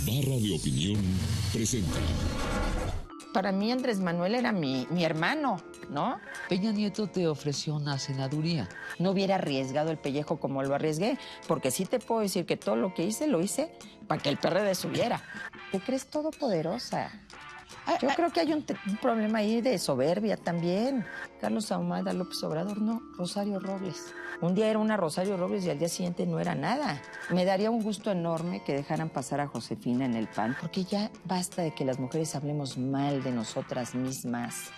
Barra de Opinión presenta. Para mí Andrés Manuel era mi hermano, ¿no? Peña Nieto te ofreció una senaduría. No hubiera arriesgado el pellejo como lo arriesgué, porque sí te puedo decir que todo lo que hice, lo hice para que el PRD subiera. ¿Te crees todopoderosa? Yo creo que hay un problema ahí de soberbia también. Carlos Ahumada López Obrador, no, Rosario Robles. Un día era una Rosario Robles y al día siguiente no era nada. Me daría un gusto enorme que dejaran pasar a Josefina en el PAN, porque ya basta de que las mujeres hablemos mal de nosotras mismas.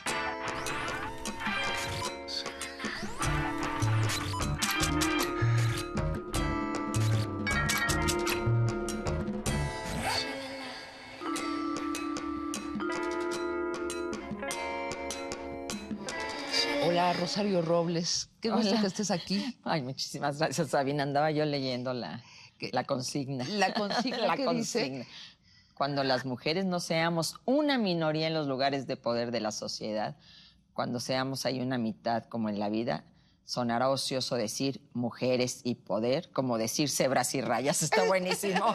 Hola, Rosario Robles. Qué gusto que estés aquí. Ay, muchísimas gracias, Sabina. Andaba yo leyendo la consigna. ¿La consigna la qué consigna. dice? Cuando las mujeres no seamos una minoría en los lugares de poder de la sociedad, cuando seamos ahí una mitad como en la vida, sonará ocioso decir mujeres y poder, como decir cebras y rayas. Está buenísimo.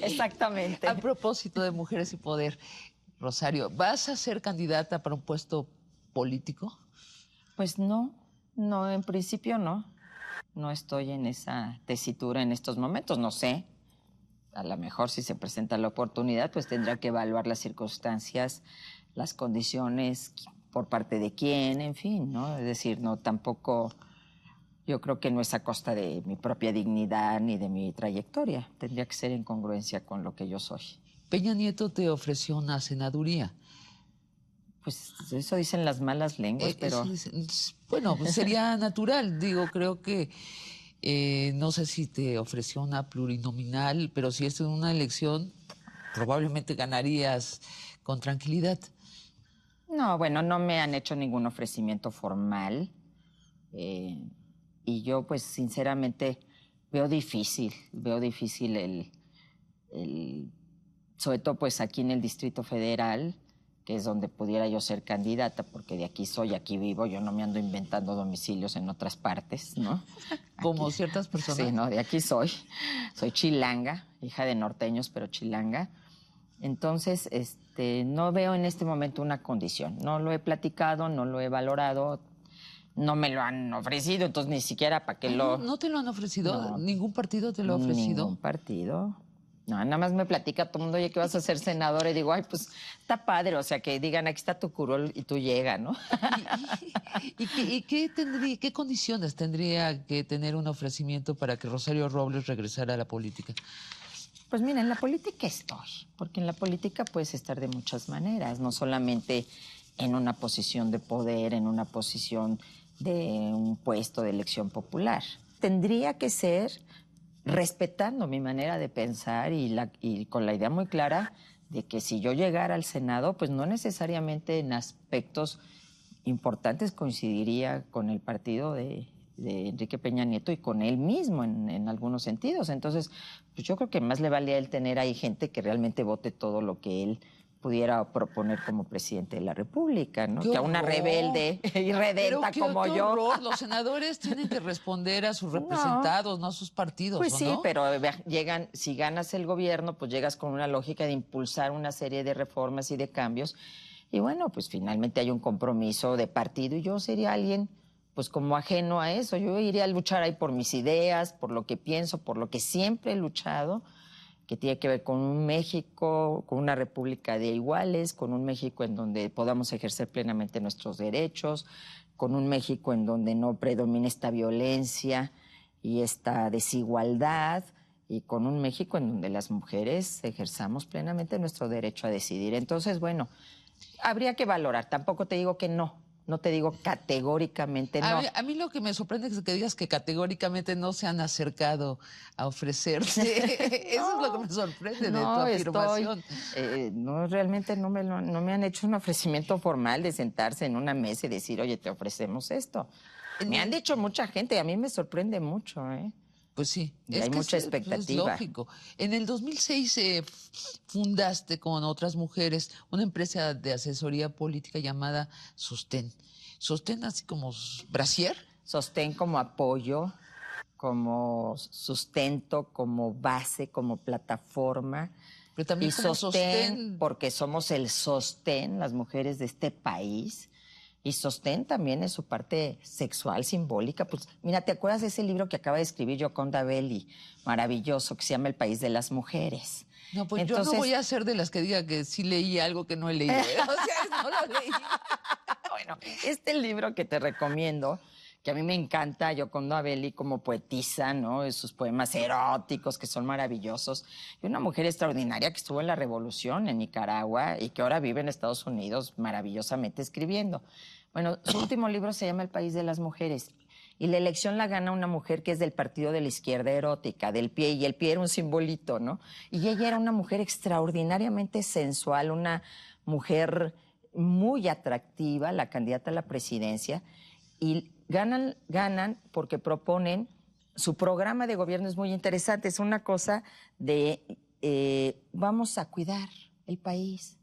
Exactamente. A propósito de mujeres y poder, Rosario, ¿vas a ser candidata para un puesto político? Pues no, en principio no. No estoy en esa tesitura en estos momentos, no sé. A lo mejor si se presenta la oportunidad, pues tendrá que evaluar las circunstancias, las condiciones, por parte de quién, en fin, ¿no? Es decir, no, tampoco, yo creo que no es a costa de mi propia dignidad ni de mi trayectoria. Tendría que ser en congruencia con lo que yo soy. Peña Nieto te ofreció una senaduría. Pues eso dicen las malas lenguas, pero... Bueno, pues sería natural. Digo, creo que no sé si te ofreció una plurinominal, pero si es en una elección, probablemente ganarías con tranquilidad. No, bueno, no me han hecho ningún ofrecimiento formal. Y yo, pues, sinceramente, veo difícil sobre todo, pues, aquí en el Distrito Federal, que es donde pudiera yo ser candidata, porque de aquí soy, aquí vivo, yo no me ando inventando domicilios en otras partes, ¿no? Como Aquí, ciertas personas. Sí, no, de aquí soy. Soy chilanga, hija de norteños, pero chilanga. Entonces, no veo en este momento una condición. No lo he platicado, no lo he valorado, no me lo han ofrecido, entonces ni siquiera para que lo... ¿No te lo han ofrecido? No. ¿Ningún partido te lo ha ofrecido? Ningún partido. No, nada más me platica todo el mundo, oye, ¿qué vas a ser senador? Y digo, ay, pues está padre, o sea, que digan, aquí está tu curul y tú llega, ¿no? ¿Y qué condiciones tendría que tener un ofrecimiento para que Rosario Robles regresara a la política? Pues mira, en la política estoy, porque en la política puedes estar de muchas maneras, no solamente en una posición de poder, en una posición de un puesto de elección popular. Tendría que ser respetando mi manera de pensar y con la idea muy clara de que si yo llegara al Senado, pues no necesariamente en aspectos importantes coincidiría con el partido de Enrique Peña Nieto y con él mismo en algunos sentidos. Entonces, pues yo creo que más le valía él tener ahí gente que realmente vote todo lo que él pudiera proponer como presidente de la República, ¿no? Que a una rebelde y redenta como qué yo. horror. Los senadores tienen que responder a sus representados, no a sus partidos, Pues sí, ¿no? pero si ganas el gobierno, pues llegas con una lógica de impulsar una serie de reformas y de cambios. Y bueno, pues finalmente hay un compromiso de partido y yo sería alguien, pues como ajeno a eso. Yo iría a luchar ahí por mis ideas, por lo que pienso, por lo que siempre he luchado, que tiene que ver con un México, con una república de iguales, con un México en donde podamos ejercer plenamente nuestros derechos, con un México en donde no predomine esta violencia y esta desigualdad, y con un México en donde las mujeres ejerzamos plenamente nuestro derecho a decidir. Entonces, bueno, habría que valorar. Tampoco te digo que no te digo categóricamente no. A mí lo que me sorprende es que digas que categóricamente no se han acercado a ofrecerse. Eso es lo que me sorprende de tu afirmación. No, realmente no me han hecho un ofrecimiento formal de sentarse en una mesa y decir, oye, te ofrecemos esto. Me han dicho mucha gente y a mí me sorprende mucho, ¿eh? Pues sí, y hay mucha expectativa. Es lógico. En el 2006 fundaste con otras mujeres una empresa de asesoría política llamada Sostén. Sostén así como brasier. Sostén como apoyo como sustento, como base, como plataforma. Pero también Y como sostén. porque somos el sostén, las mujeres de este país. Y sostén también en su parte sexual, simbólica. Pues, mira, ¿te acuerdas de ese libro que acaba de escribir Gioconda Belli? Maravilloso, que se llama El País de las Mujeres. No, pues yo Entonces, no voy a ser de las que diga que sí leí algo que no he leído, ¿eh? O sea, no lo leí. bueno, este libro que te recomiendo, que a mí me encanta, Gioconda Belli como poetisa, ¿no? Sus poemas eróticos que son maravillosos. Y una mujer extraordinaria que estuvo en la Revolución en Nicaragua y que ahora vive en Estados Unidos maravillosamente escribiendo. Bueno, su último libro se llama El País de las Mujeres. Y la elección la gana una mujer que es del partido de la izquierda erótica, del pie, y el pie era un simbolito, ¿no? Y ella era una mujer extraordinariamente sensual, una mujer muy atractiva, la candidata a la presidencia, y ganan porque proponen, su programa de gobierno es muy interesante, es una cosa de vamos a cuidar el país,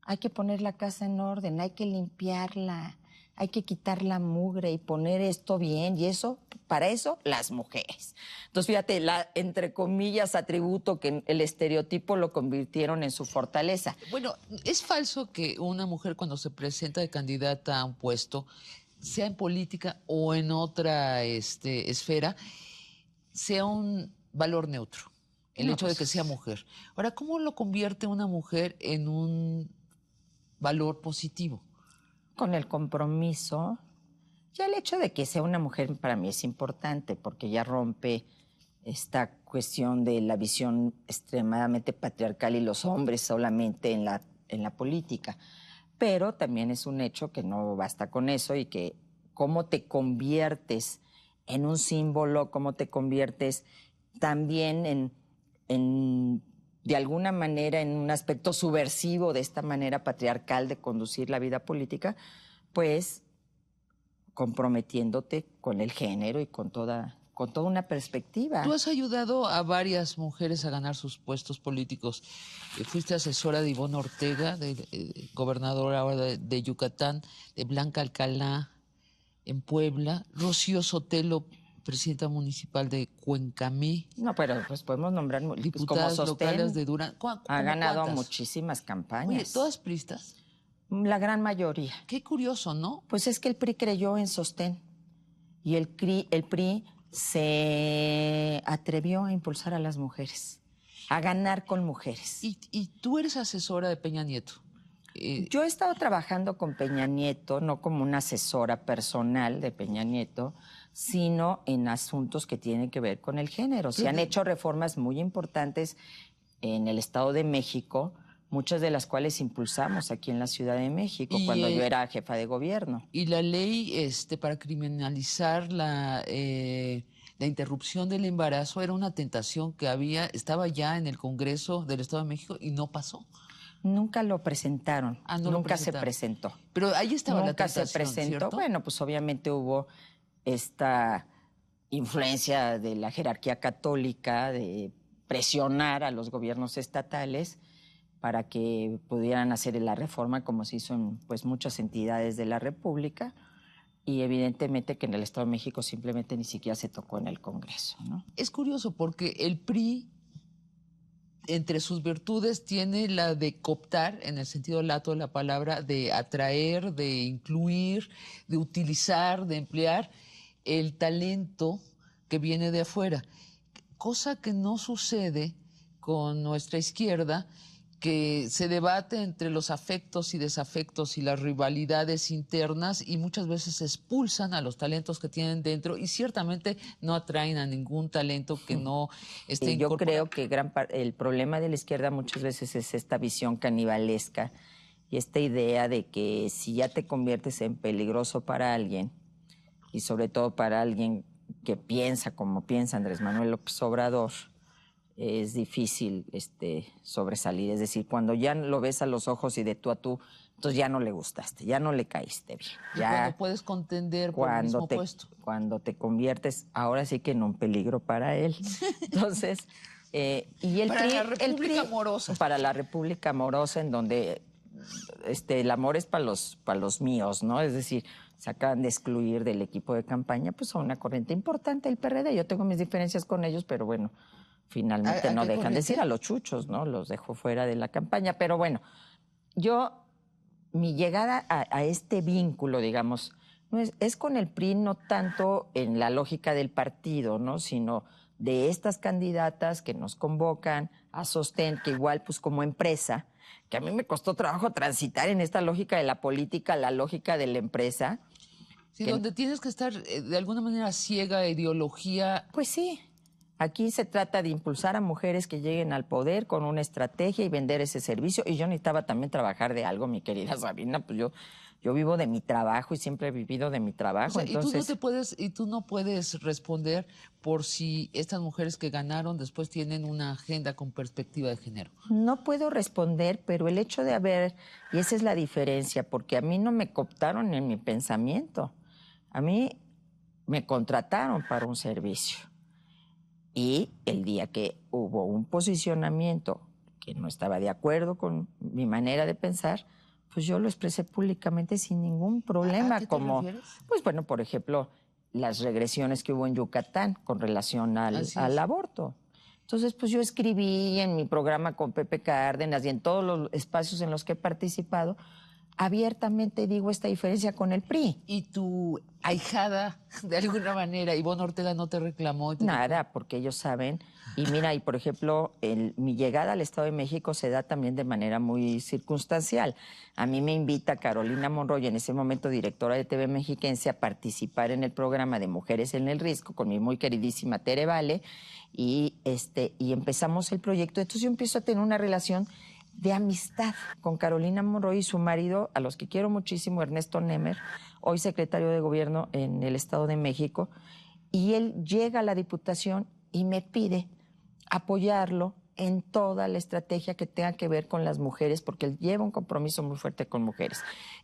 hay que poner la casa en orden, hay que limpiarla, hay que quitar la mugre y poner esto bien, y eso, para eso, las mujeres. Entonces, fíjate, entre comillas, atributo que el estereotipo lo convirtieron en su fortaleza. Bueno, es falso que una mujer cuando se presenta de candidata a un puesto, sea en política o en otra esfera, sea un valor neutro, el hecho de que sea mujer. Ahora, ¿cómo lo convierte una mujer en un valor positivo? Con el compromiso. Ya el hecho de que sea una mujer para mí es importante porque ya rompe esta cuestión de la visión extremadamente patriarcal y los hombres solamente en la política. Pero también es un hecho que no basta con eso y que cómo te conviertes en un símbolo, cómo te conviertes también de alguna manera en un aspecto subversivo de esta manera patriarcal de conducir la vida política, pues comprometiéndote con el género y con toda una perspectiva. Tú has ayudado a varias mujeres a ganar sus puestos políticos. Fuiste asesora de Ivonne Ortega, gobernadora ahora de Yucatán, de Blanca Alcalá en Puebla, Rocío Sotelo, presidenta municipal de Cuencamé. No, pero pues podemos nombrar diputadas como sostén, locales de Durán. Ha ganado ¿cuántas? Muchísimas campañas. Oye, ¿todas priistas? La gran mayoría. Qué curioso, ¿no? Pues es que el PRI creyó en sostén y el PRI se atrevió a impulsar a las mujeres, a ganar con mujeres. Y tú eres asesora de Peña Nieto. Yo he estado trabajando con Peña Nieto, no como una asesora personal de Peña Nieto, sino en asuntos que tienen que ver con el género. Se han hecho reformas muy importantes en el Estado de México, muchas de las cuales impulsamos aquí en la Ciudad de México cuando yo era jefa de gobierno. Y la ley para criminalizar la interrupción del embarazo era una tentación que estaba ya en el Congreso del Estado de México y no pasó. Nunca lo presentaron, nunca se presentó. Pero ahí estaba la tentación, nunca se presentó, ¿cierto? Bueno, pues obviamente hubo esta influencia de la jerarquía católica de presionar a los gobiernos estatales para que pudieran hacer la reforma como se hizo en pues, muchas entidades de la República, y evidentemente que en el Estado de México simplemente ni siquiera se tocó en el Congreso, ¿no? Es curioso porque el PRI, entre sus virtudes, tiene la de cooptar, en el sentido lato de la palabra, de atraer, de incluir, de utilizar, de emplear el talento que viene de afuera, cosa que no sucede con nuestra izquierda, que se debate entre los afectos y desafectos y las rivalidades internas y muchas veces expulsan a los talentos que tienen dentro y ciertamente no atraen a ningún talento que no esté incorporado. Yo creo que el problema de la izquierda muchas veces es esta visión canibalesca y esta idea de que si ya te conviertes en peligroso para alguien, y sobre todo para alguien que piensa como piensa Andrés Manuel López Obrador, es difícil sobresalir. Es decir, cuando ya lo ves a los ojos y de tú a tú, entonces ya no le gustaste, ya no le caíste bien. Ya cuando puedes contender por el mismo puesto. Cuando te conviertes, ahora sí que en un peligro para él. Entonces, y el para PRI, la República Amorosa. Para la República Amorosa, en donde el amor es para los míos, ¿no? Es decir, se acaban de excluir del equipo de campaña, pues son una corriente importante del PRD. Yo tengo mis diferencias con ellos, pero bueno, finalmente no dejan de decir a los chuchos, ¿no? Los dejo fuera de la campaña. Pero bueno, mi llegada a este vínculo, digamos, no es con el PRI no tanto en la lógica del partido, ¿no? Sino de estas candidatas que nos convocan a Sostén, que igual pues como empresa, que a mí me costó trabajo transitar en esta lógica de la política, la lógica de la empresa. Sí, donde tienes que estar de alguna manera ciega a ideología. Pues sí, aquí se trata de impulsar a mujeres que lleguen al poder con una estrategia y vender ese servicio. Y yo necesitaba también trabajar de algo, mi querida Sabina, pues yo vivo de mi trabajo y siempre he vivido de mi trabajo. O sea, entonces... y tú no puedes responder por si estas mujeres que ganaron después tienen una agenda con perspectiva de género. No puedo responder, pero el hecho de haber, y esa es la diferencia, porque a mí no me cooptaron en mi pensamiento. A mí me contrataron para un servicio. Y el día que hubo un posicionamiento que no estaba de acuerdo con mi manera de pensar, pues yo lo expresé públicamente sin ningún problema. ¿A qué te refieres? Pues bueno, por ejemplo, las regresiones que hubo en Yucatán con relación al aborto. Entonces, pues yo escribí en mi programa con Pepe Cárdenas y en todos los espacios en los que he participado, abiertamente digo esta diferencia con el PRI. ¿Y tu ahijada, de alguna manera, Ivonne Ortega, no te reclamó? Nada, porque ellos saben. Y mira, y por ejemplo, mi llegada al Estado de México se da también de manera muy circunstancial. A mí me invita Carolina Monroy, en ese momento directora de TV Mexiquense, a participar en el programa de Mujeres en el Riesgo con mi muy queridísima Tere Vale, y empezamos el proyecto. Entonces yo empiezo a tener una relación de amistad con Carolina Monroy y su marido, a los que quiero muchísimo, Ernesto Nemer, hoy secretario de Gobierno en el Estado de México, y él llega a la Diputación y me pide apoyarlo en toda la estrategia que tenga que ver con las mujeres, porque él lleva un compromiso muy fuerte con mujeres.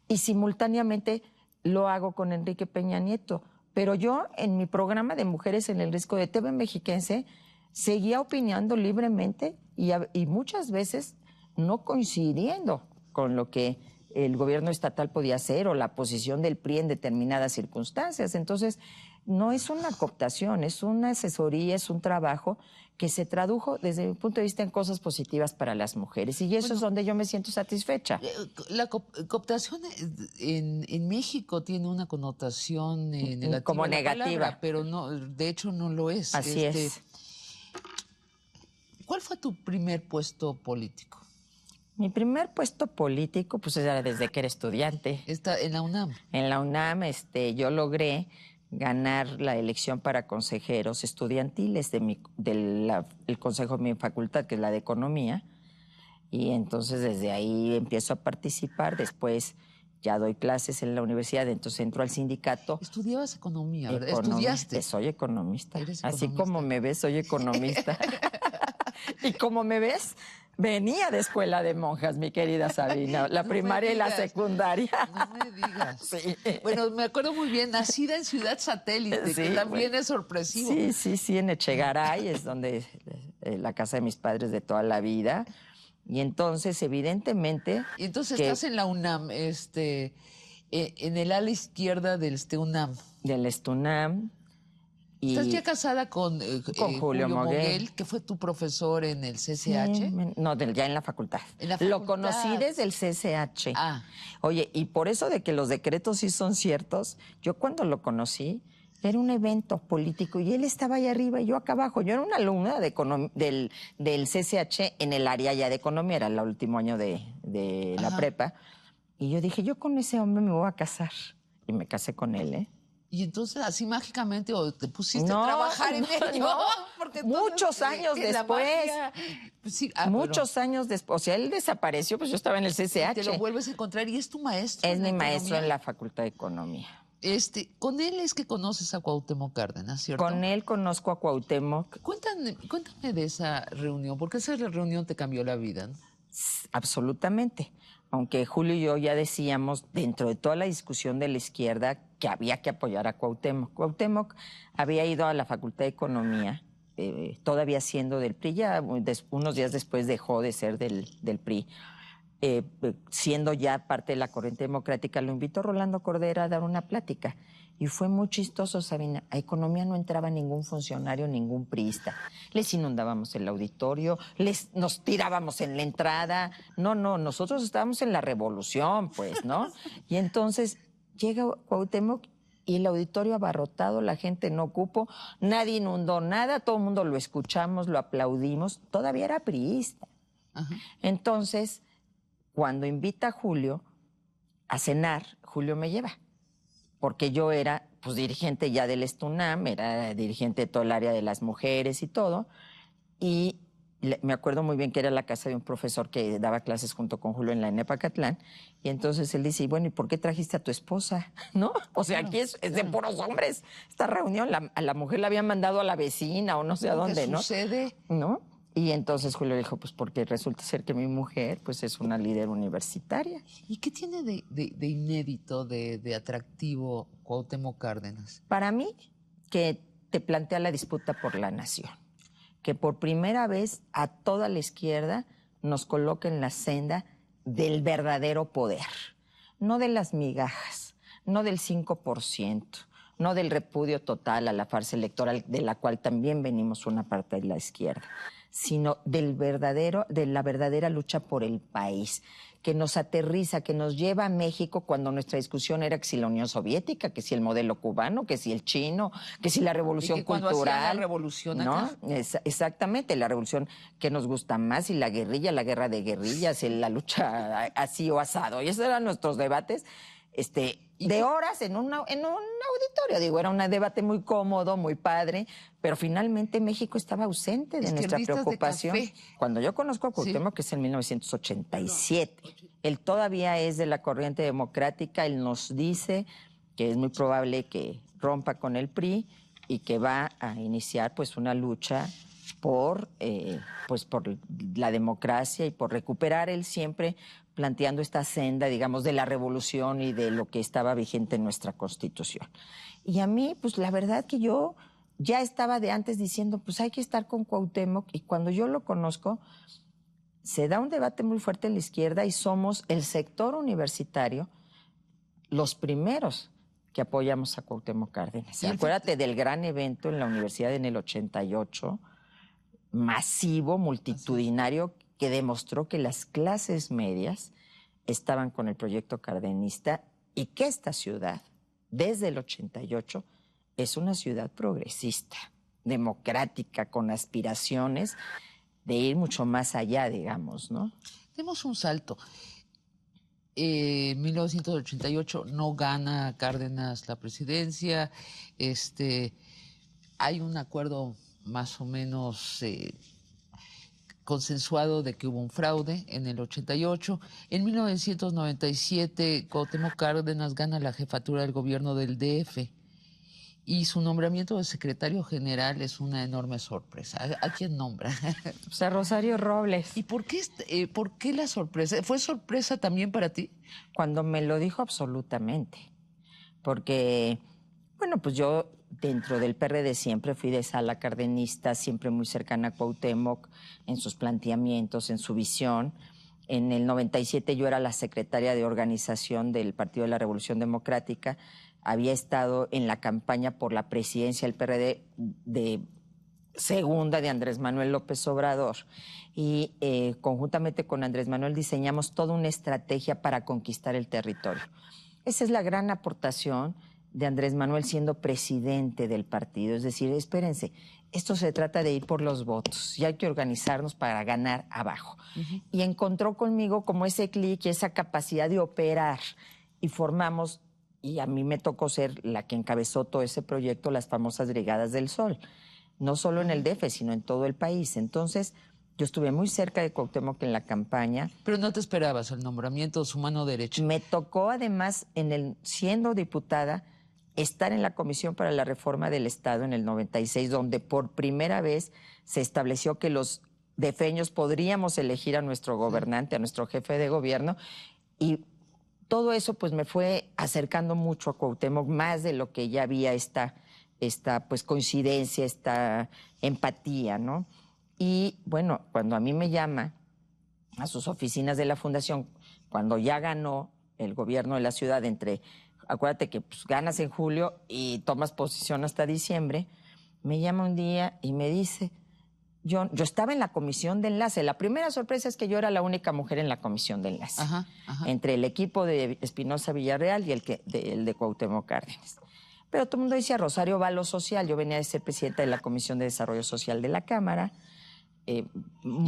Y simultáneamente lo hago con Enrique Peña Nieto. Pero yo, en mi programa de Mujeres en el Riesgo de TV Mexiquense, seguía opinando libremente y muchas veces no coincidiendo con lo que el gobierno estatal podía hacer o la posición del PRI en determinadas circunstancias. Entonces, no es una cooptación, es una asesoría, es un trabajo que se tradujo desde mi punto de vista en cosas positivas para las mujeres. Y eso es donde yo me siento satisfecha. La cooptación en México tiene una connotación negativa. Como negativa. Palabra, pero no, de hecho no lo es. Así es. ¿Cuál fue tu primer puesto político? Mi primer puesto político, pues era desde que era estudiante. En la UNAM. En la UNAM, yo logré ganar la elección para consejeros estudiantiles del consejo de mi facultad, que es la de Economía. Y entonces desde ahí empiezo a participar. Después ya doy clases en la universidad, entonces entro al sindicato. Estudiabas economía, ¿verdad? ¿Estudiaste? Soy economista. ¿Eres Así economista? como me ves, soy economista. Y como me ves, venía de escuela de monjas, mi querida Sabina, la primaria y la secundaria. No me digas. Sí. Bueno, me acuerdo muy bien, nacida en Ciudad Satélite, Sí, que también es sorpresivo. Sí, en Echegaray, es donde la casa de mis padres de toda la vida. Y entonces, evidentemente... Y entonces estás en la UNAM, en el ala izquierda del UNAM. Del UNAM. ¿Estás ya casada con Julio Moguel, que fue tu profesor en el CCH? Sí, no, ya en la facultad. En la facultad. Lo conocí desde el CCH. Ah. Oye, y por eso de que los decretos sí son ciertos, yo cuando lo conocí, era un evento político y él estaba ahí arriba y yo acá abajo. Yo era una alumna del CCH en el área ya de economía, era el último año de la prepa. Y yo dije, yo con ese hombre me voy a casar. Y me casé con él, ¿eh? Y entonces así mágicamente o te pusiste a trabajar en ello. No, porque muchos años después. Pues sí, muchos años después. O sea, él desapareció, pues yo estaba en el CCH. Te lo vuelves a encontrar y es tu maestro. Es mi maestro en la Facultad de Economía. Con él es que conoces a Cuauhtémoc Cárdenas, ¿cierto? Con él conozco a Cuauhtémoc. Cuéntame de esa reunión, porque esa reunión te cambió la vida, ¿no? Absolutamente. Aunque Julio y yo ya decíamos, dentro de toda la discusión de la izquierda, que había que apoyar a Cuauhtémoc. Cuauhtémoc había ido a la Facultad de Economía, todavía siendo del PRI, ya unos días después dejó de ser del PRI. siendo ya parte de la corriente democrática, lo invitó Rolando Cordera a dar una plática. Y fue muy chistoso, Sabina. A economía no entraba ningún funcionario, ningún priista. Les inundábamos el auditorio, nos tirábamos en la entrada. No, nosotros estábamos en la revolución, pues, ¿no? Y entonces llega Cuauhtémoc y el auditorio abarrotado, la gente no cupo, nadie inundó nada, todo el mundo lo escuchamos, lo aplaudimos. Todavía era priista. Ajá. Entonces, cuando invita a Julio a cenar, Julio me lleva. Porque yo era, pues, dirigente ya del Estunam, era dirigente de todo el área de las mujeres y todo, y me acuerdo muy bien que era la casa de un profesor que daba clases junto con Julio en la Enepacatlán, y entonces él dice, bueno, ¿y por qué trajiste a tu esposa? ¿No? O sea, aquí es de puros hombres esta reunión, a la mujer la habían mandado a la vecina o no sé a dónde, ¿no? ¿Qué sucede? ¿No? Y entonces Julio dijo, pues porque resulta ser que mi mujer pues es una líder universitaria. ¿Y qué tiene de inédito, de atractivo Cuauhtémoc Cárdenas? Para mí, que te plantea la disputa por la nación. Que por primera vez a toda la izquierda nos coloca en la senda del verdadero poder. No de las migajas, no del 5%, no del repudio total a la farsa electoral, de la cual también venimos una parte de la izquierda, sino de la verdadera lucha por el país, que nos aterriza, que nos lleva a México cuando nuestra discusión era que si la Unión Soviética, que si el modelo cubano, que si el chino, que si la revolución cultural. La revolución ¿no? acá. Exactamente, la revolución que nos gusta más, y la guerra de guerrillas, la lucha así o asado. Y esos eran nuestros debates. De horas en un auditorio. Digo, era un debate muy cómodo, muy padre, pero finalmente México estaba ausente de nuestra preocupación. Cuando yo conozco a Cuauhtémoc, que es en 1987, él todavía es de la corriente democrática, él nos dice que es muy probable que rompa con el PRI y que va a iniciar pues una lucha por la democracia y por recuperar él siempre planteando esta senda, digamos, de la revolución y de lo que estaba vigente en nuestra Constitución. Y a mí, pues la verdad que yo ya estaba de antes diciendo, pues hay que estar con Cuauhtémoc, y cuando yo lo conozco, se da un debate muy fuerte en la izquierda y somos el sector universitario los primeros que apoyamos a Cuauhtémoc Cárdenas. Acuérdate del gran evento en la universidad en el 88, masivo, multitudinario, que demostró que las clases medias estaban con el proyecto cardenista y que esta ciudad, desde el 88, es una ciudad progresista, democrática, con aspiraciones de ir mucho más allá, digamos, ¿no? Demos un salto. En 1988 no gana Cárdenas la presidencia. Hay un acuerdo más o menos consensuado de que hubo un fraude en el 88. En 1997, Cuauhtémoc Cárdenas gana la jefatura del gobierno del DF y su nombramiento de secretario general es una enorme sorpresa. ¿A quién nombra? O sea, Rosario Robles. ¿Y por qué la sorpresa? ¿Fue sorpresa también para ti? Cuando me lo dijo, absolutamente. Porque, bueno, pues yo dentro del PRD siempre fui de sala cardenista, siempre muy cercana a Cuauhtémoc en sus planteamientos, en su visión. En el 97 yo era la secretaria de organización del Partido de la Revolución Democrática. Había estado en la campaña por la presidencia del PRD de segunda de Andrés Manuel López Obrador. Y conjuntamente con Andrés Manuel diseñamos toda una estrategia para conquistar el territorio. Esa es la gran aportación de Andrés Manuel siendo presidente del partido. Es decir, espérense, esto se trata de ir por los votos y hay que organizarnos para ganar abajo. Y encontró conmigo como ese clic y esa capacidad de operar, y formamos, y a mí me tocó ser la que encabezó todo ese proyecto, las famosas Brigadas del Sol, no solo en el DF, sino en todo el país. Entonces, yo estuve muy cerca de Cuauhtémoc en la campaña. Pero no te esperabas el nombramiento, su mano derecha. Me tocó además, siendo diputada, estar en la Comisión para la Reforma del Estado en el 96, donde por primera vez se estableció que los defeños podríamos elegir a nuestro gobernante, a nuestro jefe de gobierno, y todo eso pues me fue acercando mucho a Cuauhtémoc, más de lo que ya había esta pues coincidencia, esta empatía, ¿no? Y bueno, cuando a mí me llama a sus oficinas de la Fundación cuando ya ganó el gobierno de la ciudad acuérdate que pues, ganas en julio y tomas posición hasta diciembre, me llama un día y me dice, yo estaba en la comisión de enlace. La primera sorpresa es que yo era la única mujer en la comisión de enlace, entre el equipo de Espinosa Villarreal y el de Cuauhtémoc Cárdenas. Pero todo el mundo decía, Rosario va a lo social. Yo venía de ser presidenta de la Comisión de Desarrollo Social de la Cámara. Y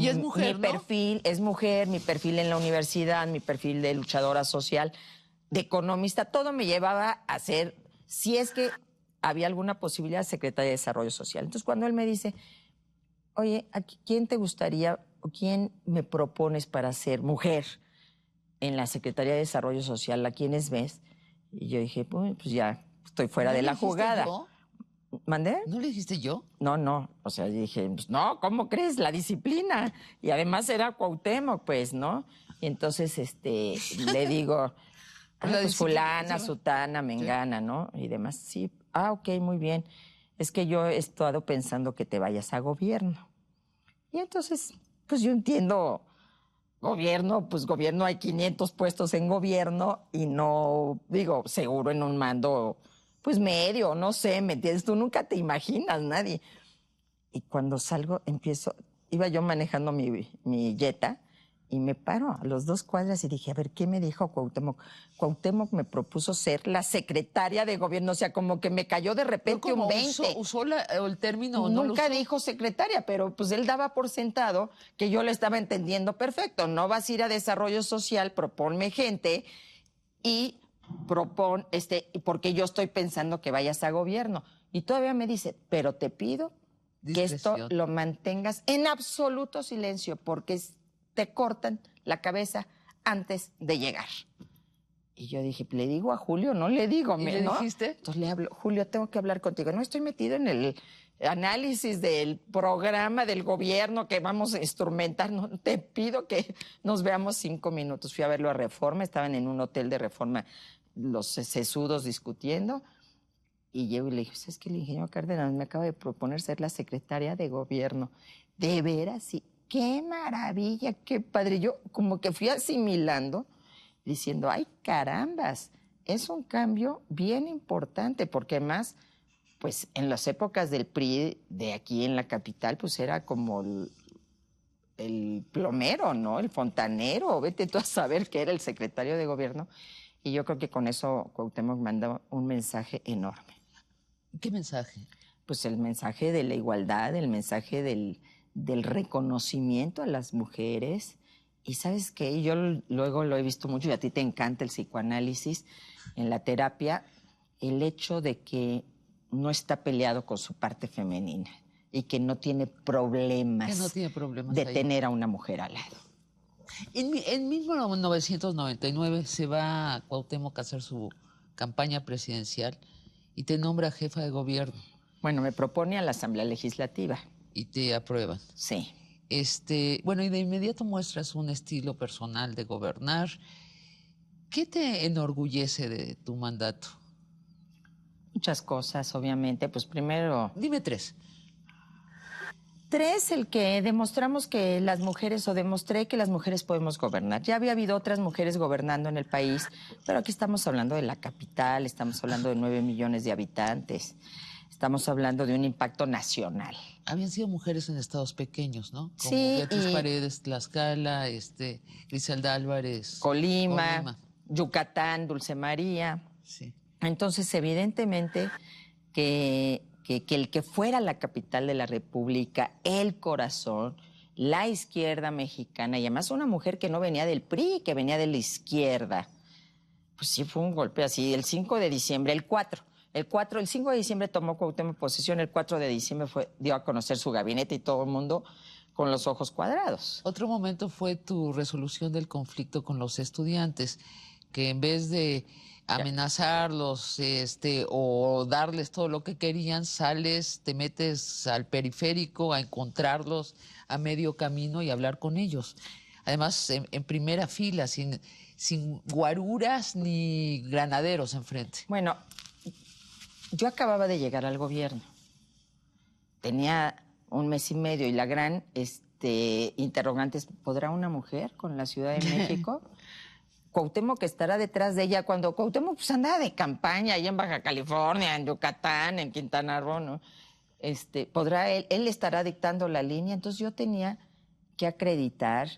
es mujer, mi perfil es mujer, mi perfil en la universidad, mi perfil de luchadora social, de economista, todo me llevaba a ser, si es que había alguna posibilidad, secretaria de Desarrollo Social. Entonces, cuando él me dice, oye, ¿quién te gustaría o quién me propones para ser mujer en la Secretaría de Desarrollo Social? ¿A quiénes ves? Y yo dije, pues ya estoy fuera de la jugada. ¿Yo? ¿Mandé? ¿No le dijiste yo? No. O sea, dije, pues no, ¿cómo crees? La disciplina. Y además era Cuauhtémoc, pues, ¿no? Y entonces, le digo, pues fulana, sutana, mengana, ¿no? Y demás. Sí, ok, muy bien. Es que yo he estado pensando que te vayas a gobierno. Y entonces, pues yo entiendo, gobierno hay 500 puestos en gobierno y no, digo, seguro en un mando, pues medio, no sé, ¿me entiendes? Tú nunca te imaginas, nadie. Y cuando salgo, iba yo manejando mi Jetta y me paro a los 2 cuadras y dije, a ver, ¿qué me dijo Cuauhtémoc? Cuauhtémoc me propuso ser la secretaria de gobierno, o sea, como que me cayó de repente un 20. ¿Usó el término? Nunca dijo secretaria, pero pues él daba por sentado que yo le estaba entendiendo perfecto. No vas a ir a desarrollo social, proponme gente y porque yo estoy pensando que vayas a gobierno. Y todavía me dice, pero te pido que esto lo mantengas en absoluto silencio, porque te cortan la cabeza antes de llegar. Y yo dije, ¿le digo a Julio? No le digo, ¿Y le dijiste? Entonces le hablo, Julio, tengo que hablar contigo. No estoy metido en el análisis del programa del gobierno que vamos a instrumentar. No, te pido que nos veamos 5 minutos. Fui a verlo a Reforma, estaban en un hotel de Reforma los sesudos discutiendo. Y llego y le dije, ¿sabes qué? El ingeniero Cárdenas me acaba de proponer ser la secretaria de gobierno. ¿De veras? Sí. ¡Qué maravilla! ¡Qué padre! Yo como que fui asimilando, diciendo, ¡ay, carambas! Es un cambio bien importante, porque además, pues en las épocas del PRI de aquí en la capital, pues era como el plomero, ¿no? El fontanero, vete tú a saber que era el secretario de gobierno. Y yo creo que con eso Cuauhtémoc manda un mensaje enorme. ¿Qué mensaje? Pues el mensaje de la igualdad, el mensaje del reconocimiento a las mujeres. Y ¿sabes qué? Yo luego lo he visto mucho y a ti te encanta el psicoanálisis en la terapia, el hecho de que no está peleado con su parte femenina y que no tiene problemas, de ahí tener a una mujer al lado. En 1999 se va a Cuauhtémoc a hacer su campaña presidencial y te nombra jefa de gobierno. Bueno, me propone a la Asamblea Legislativa. Y te aprueban. Sí. Bueno, y de inmediato muestras un estilo personal de gobernar. ¿Qué te enorgullece de tu mandato? Muchas cosas, obviamente. Pues primero... Dime 3. 3, el que demostramos que las mujeres, o demostré que las mujeres podemos gobernar. Ya había habido otras mujeres gobernando en el país, pero aquí estamos hablando de la capital, estamos hablando de 9 millones de habitantes, estamos hablando de un impacto nacional. Habían sido mujeres en estados pequeños, ¿no? Como sí, Beatriz Paredes, Tlaxcala, Griselda Álvarez. Colima, Yucatán, Dulce María. Sí. Entonces, evidentemente que el que fuera la capital de la República, el corazón, la izquierda mexicana, y además una mujer que no venía del PRI, que venía de la izquierda, pues sí fue un golpe así. El 5 de diciembre, el 5 de diciembre tomó Cuauhtémoc posesión, el 4 de diciembre dio a conocer su gabinete y todo el mundo con los ojos cuadrados. Otro momento fue tu resolución del conflicto con los estudiantes, que en vez de amenazarlos o darles todo lo que querían, sales, te metes al periférico a encontrarlos a medio camino y hablar con ellos. Además, en primera fila, sin guaruras ni granaderos enfrente. Bueno, yo acababa de llegar al gobierno. Tenía 1 mes y medio y la gran interrogante es, ¿podrá una mujer con la Ciudad de México? Cuauhtémoc estará detrás de ella cuando Cuauhtémoc pues andaba de campaña ahí en Baja California, en Yucatán, en Quintana Roo, ¿no? Podrá él estará dictando la línea. Entonces yo tenía que acreditar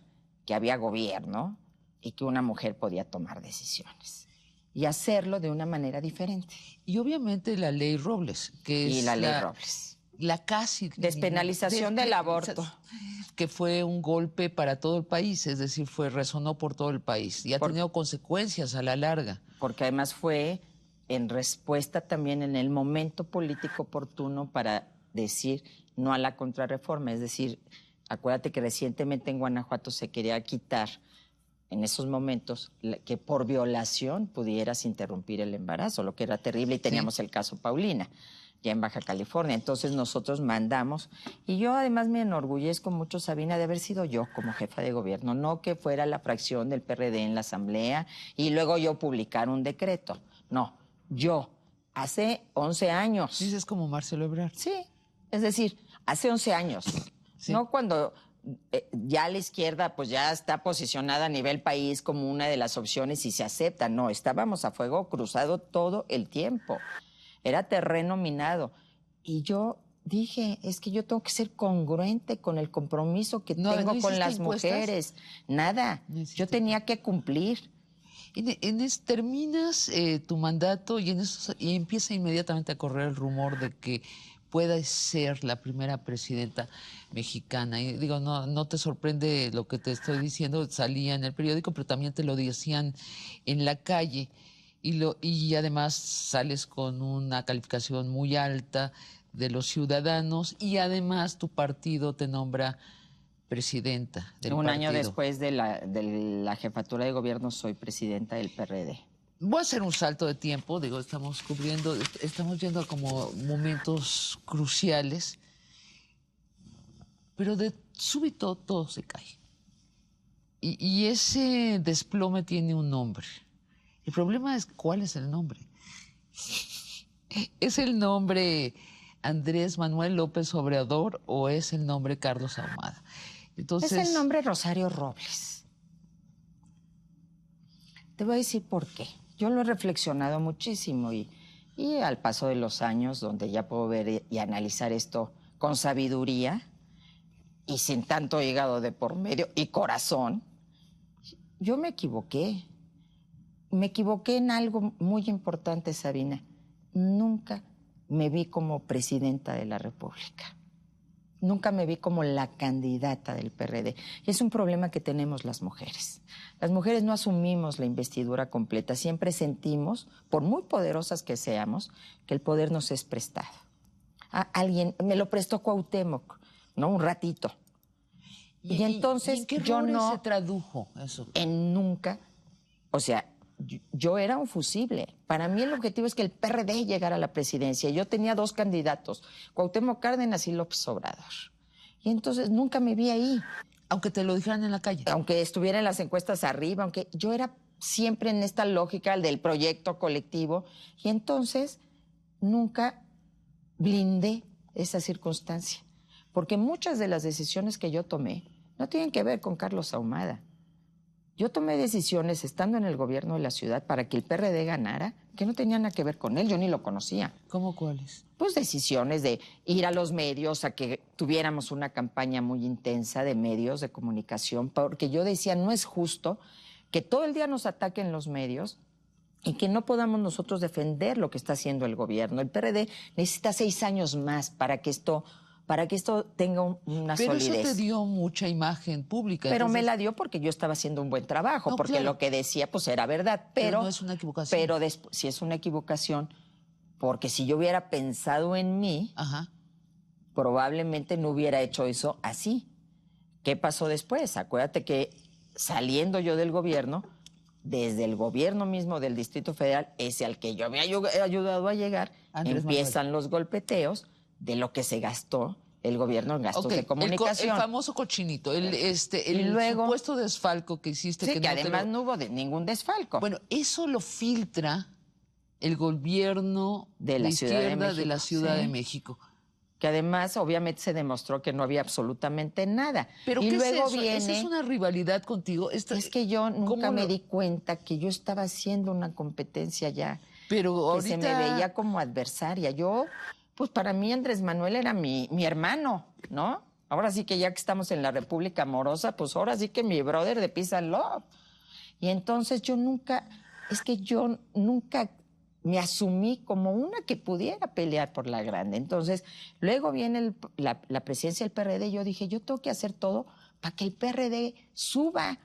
que había gobierno y que una mujer podía tomar decisiones y hacerlo de una manera diferente. Y obviamente la ley Robles, que es la ley Robles. La casi despenalización del aborto, que fue un golpe para todo el país, es decir, resonó por todo el país y ha tenido consecuencias a la larga. Porque además fue en respuesta también en el momento político oportuno para decir no a la contrarreforma. Es decir, acuérdate que recientemente en Guanajuato se quería quitar en esos momentos que por violación pudieras interrumpir el embarazo, lo que era terrible, y teníamos el caso Paulina ya en Baja California. Entonces nosotros mandamos, y yo además me enorgullezco mucho, Sabina, de haber sido yo como jefa de gobierno, no que fuera la fracción del PRD en la asamblea y luego yo publicar un decreto. No, yo, hace 11 años. Dices como Marcelo Ebrard. Sí, es decir, hace 11 años, sí. No cuando ya la izquierda pues ya está posicionada a nivel país como una de las opciones y se acepta. No, estábamos a fuego cruzado todo el tiempo. Era terreno minado. Y yo dije, es que yo tengo que ser congruente con el compromiso que tengo con las mujeres. Nada, yo tenía que cumplir. Terminas tu mandato y empieza inmediatamente a correr el rumor de que pueda ser la primera presidenta mexicana. Y digo, no te sorprende lo que te estoy diciendo, salía en el periódico, pero también te lo decían en la calle. Y además sales con una calificación muy alta de los ciudadanos y además tu partido te nombra presidenta del partido. Un año después de la jefatura de gobierno soy presidenta del PRD. Voy a hacer un salto de tiempo, digo, estamos yendo a como momentos cruciales, pero de súbito todo se cae. Y ese desplome tiene un nombre. El problema es cuál es el nombre. ¿Es el nombre Andrés Manuel López Obrador o es el nombre Carlos Ahumada? Entonces, es el nombre Rosario Robles. Te voy a decir por qué. Yo lo he reflexionado muchísimo y al paso de los años, donde ya puedo ver y analizar esto con sabiduría y sin tanto hígado de por medio y corazón, yo me equivoqué. Me equivoqué en algo muy importante, Sabina. Nunca me vi como presidenta de la República. Nunca me vi como la candidata del PRD. Y es un problema que tenemos las mujeres. Las mujeres no asumimos la investidura completa. Siempre sentimos, por muy poderosas que seamos, que el poder nos es prestado. Alguien me lo prestó Cuauhtémoc, ¿no? Un ratito. Y entonces ¿en qué yo no se tradujo eso? En nunca, o sea, yo era un fusible. Para mí el objetivo es que el PRD llegara a la presidencia. Yo tenía 2 candidatos, Cuauhtémoc Cárdenas y López Obrador. Y entonces nunca me vi ahí. Aunque te lo dijeran en la calle. Aunque estuviera en las encuestas arriba, aunque yo era siempre en esta lógica del proyecto colectivo. Y entonces nunca blindé esa circunstancia. Porque muchas de las decisiones que yo tomé no tienen que ver con Carlos Ahumada. Yo tomé decisiones estando en el gobierno de la ciudad para que el PRD ganara, que no tenían nada que ver con él, yo ni lo conocía. ¿Cómo cuáles? Pues decisiones de ir a los medios, a que tuviéramos una campaña muy intensa de medios de comunicación, porque yo decía, no es justo que todo el día nos ataquen los medios y que no podamos nosotros defender lo que está haciendo el gobierno. El PRD necesita 6 años más para que esto tenga una solidez. Pero eso te dio mucha imagen pública. Pero entonces me la dio porque yo estaba haciendo un buen trabajo, porque claro, lo que decía pues era verdad. Pero no es una equivocación. Pero sí es una equivocación, porque si yo hubiera pensado en mí, probablemente no hubiera hecho eso así. ¿Qué pasó después? Acuérdate que saliendo yo del gobierno, desde el gobierno mismo del Distrito Federal, ese al que yo había ayudado a llegar, empiezan los golpeteos de lo que se gastó el gobierno en gastos de comunicación. El famoso cochinito, el luego, supuesto desfalco que hiciste. Sí, que además no hubo ningún desfalco. Bueno, eso lo filtra el gobierno de la Ciudad de México. que además obviamente se demostró que no había absolutamente nada. Pero y ¿qué luego es eso? viene... ¿Esa es una rivalidad contigo? Es que yo nunca me lo- di cuenta que yo estaba haciendo una competencia ya, Pero que ahorita... se me veía como adversaria. Yo, pues para mí Andrés Manuel era mi hermano, ¿no? Ahora sí que ya que estamos en la República Amorosa, pues ahora sí que mi brother de Peace and Love. Y entonces yo nunca me asumí como una que pudiera pelear por la grande. Entonces, luego viene la presidencia del PRD y yo dije, yo tengo que hacer todo para que el PRD suba.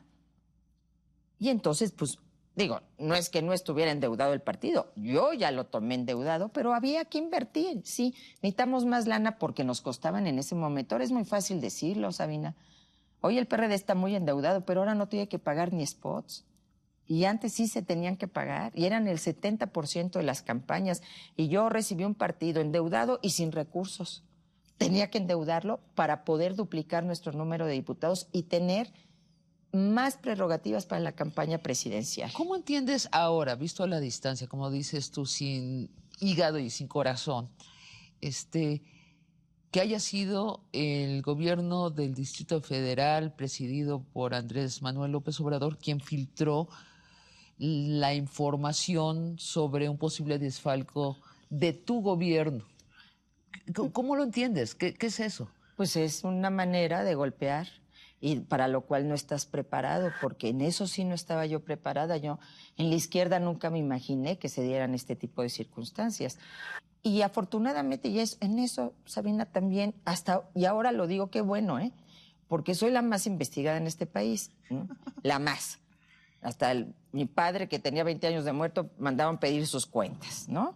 Y entonces, pues, digo, no es que no estuviera endeudado el partido, yo ya lo tomé endeudado, pero había que invertir, sí. Necesitamos más lana porque nos costaban en ese momento. Ahora es muy fácil decirlo, Sabina. Hoy el PRD está muy endeudado, pero ahora no tiene que pagar ni spots. Y antes sí se tenían que pagar, y eran el 70% de las campañas. Y yo recibí un partido endeudado y sin recursos. Tenía que endeudarlo para poder duplicar nuestro número de diputados y tener más prerrogativas para la campaña presidencial. ¿Cómo entiendes ahora, visto a la distancia, como dices tú, sin hígado y sin corazón, que haya sido el gobierno del Distrito Federal, presidido por Andrés Manuel López Obrador, quien filtró la información sobre un posible desfalco de tu gobierno? ¿Cómo lo entiendes? ¿Qué es eso? Pues es una manera de golpear, y para lo cual no estás preparado, porque en eso sí no estaba yo preparada. Yo en la izquierda nunca me imaginé que se dieran este tipo de circunstancias. Y afortunadamente en eso, Sabina, también, y ahora lo digo, qué bueno, porque soy la más investigada en este país, ¿no? La más. Hasta mi padre, que tenía 20 años de muerto, mandaban pedir sus cuentas, ¿no?